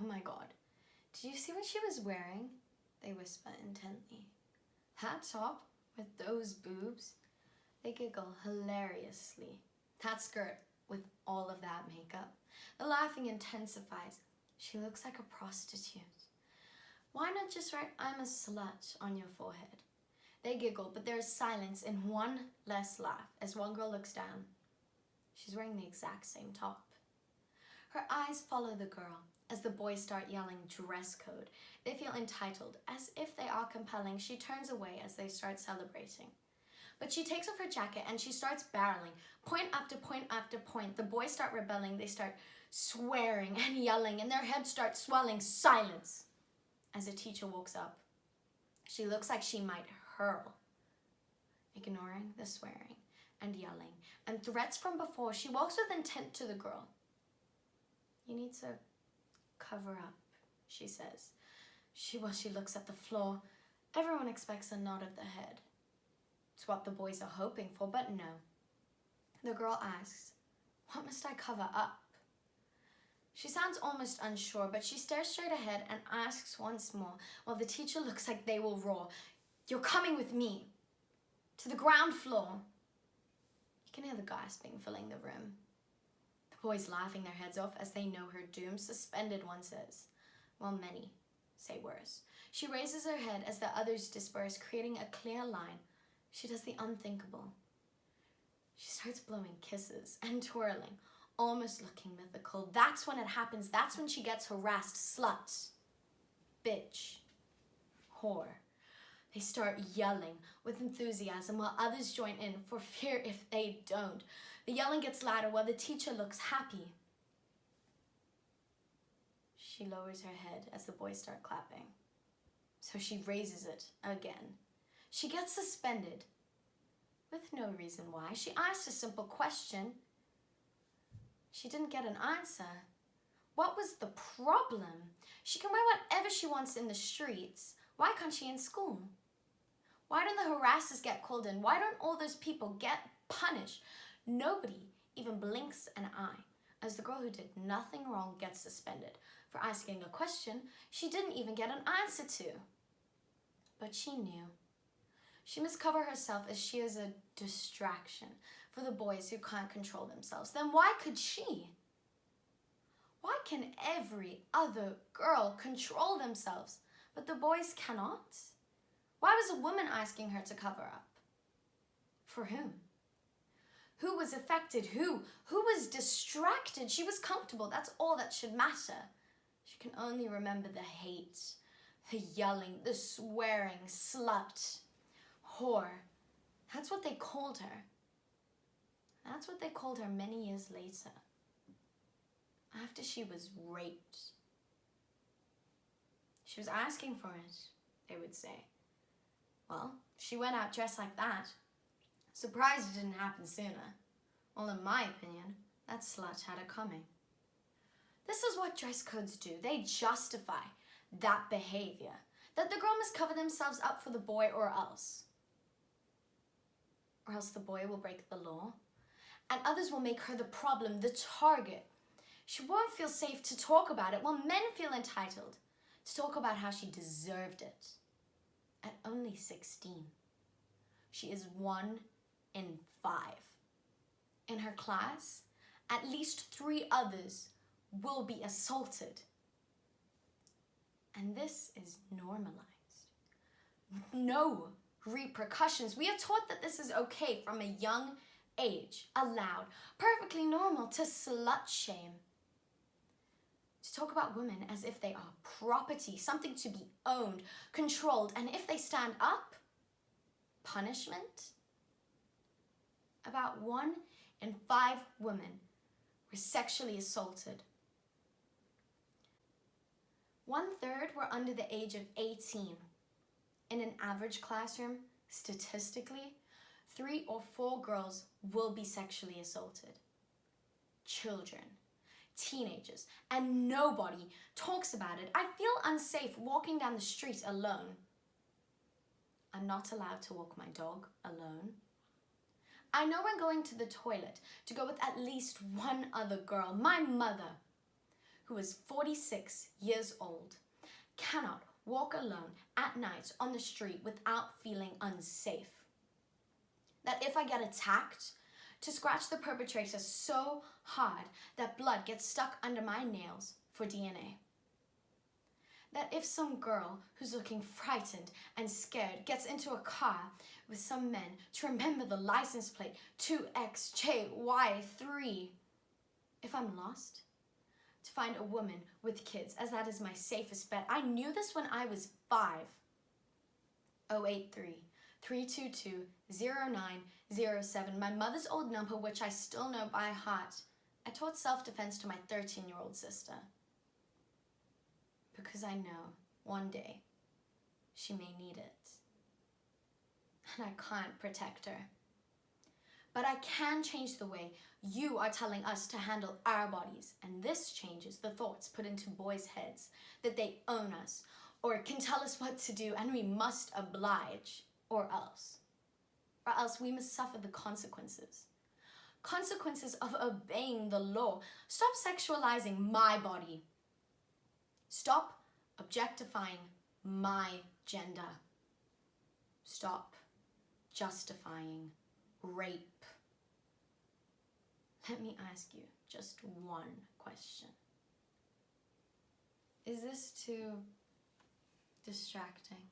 Oh my God. Did you see what she was wearing? They whisper intently. That top with those boobs? They giggle hilariously. That skirt with all of that makeup. The laughing intensifies. She looks like a prostitute. Why not just write "I'm a slut" on your forehead? They giggle, but there is silence and one less laugh as one girl looks down. She's wearing the exact same top. Her eyes follow the girl as the boys start yelling dress code. They feel entitled, as if they are compelling. She turns away as they start celebrating. But she takes off her jacket and she starts barreling. Point after point after point. The boys start rebelling. They start swearing and yelling and their heads start swelling. Silence. As the teacher walks up, she looks like she might hurl. Ignoring the swearing and yelling and threats from before, she walks with intent to the girl. You need to cover up, she says. She looks at the floor. Everyone expects a nod of the head. It's what the boys are hoping for, but no. The girl asks, what must I cover up? She sounds almost unsure, but she stares straight ahead and asks once more, while the teacher looks like they will roar, you're coming with me to the ground floor. You can hear the gasping filling the room. The boys laughing their heads off as they know her doom. Suspended, one says, while many say worse. She raises her head as the others disperse, creating a clear line. She does the unthinkable. She starts blowing kisses and twirling, almost looking mythical. That's when it happens. That's when she gets harassed. Slut, bitch, whore. They start yelling with enthusiasm while others join in for fear if they don't. The yelling gets louder while the teacher looks happy. She lowers her head as the boys start clapping. So she raises it again. She gets suspended with no reason why. She asked a simple question. She didn't get an answer. What was the problem? She can wear whatever she wants in the streets. Why can't she in school? Why don't the harassers get called in? Why don't all those people get punished? Nobody even blinks an eye as the girl who did nothing wrong gets suspended for asking a question she didn't even get an answer to. But she knew. She must cover herself as she is a distraction for the boys who can't control themselves. Then why could she? Why can every other girl control themselves, but the boys cannot? Why was a woman asking her to cover up? For whom? Who was affected? Who was distracted? She was comfortable. That's all that should matter. She can only remember the hate, the yelling, the swearing, slut, whore. That's what they called her. That's what they called her many years later, after she was raped. She was asking for it, they would say. Well, she went out dressed like that. Surprised it didn't happen sooner. Well, in my opinion, that slut had it coming. This is what dress codes do. They justify that behavior, that the girl must cover themselves up for the boy or else. Or else the boy will break the law, and others will make her the problem, the target. She won't feel safe to talk about it, while men feel entitled to talk about how she deserved it. At only 16, she is 1 in 5. In her class, at least 3 others will be assaulted. And this is normalized. No repercussions. We are taught that this is okay from a young age, allowed, perfectly normal to slut shame. To talk about women as if they are property, something to be owned, controlled, and if they stand up, punishment. About 1 in 5 women were sexually assaulted. 1/3 were under the age of 18. In an average classroom, statistically, 3 or 4 girls will be sexually assaulted. Children, teenagers, and nobody talks about it. I feel unsafe walking down the street alone. I'm not allowed to walk my dog alone. I know when going to the toilet to go with at least 1 other girl, my mother, who is 46 years old, cannot walk alone at night on the street without feeling unsafe. That if I get attacked, to scratch the perpetrator so hard that blood gets stuck under my nails for DNA. That if some girl who's looking frightened and scared gets into a car with some men, to remember the license plate 2XJY3. If I'm lost, to find a woman with kids, as that is my safest bet. I knew this when I was 5. 083-322-0907, my mother's old number, which I still know by heart. I taught self-defense to my 13-year-old sister, because I know one day she may need it. And I can't protect her. But I can change the way you are telling us to handle our bodies. And this changes the thoughts put into boys' heads that they own us or can tell us what to do and we must oblige, or else we must suffer the consequences. Consequences of obeying the law. Stop sexualizing my body. Stop objectifying my gender. Stop justifying rape. Let me ask you just one question. Is this too distracting?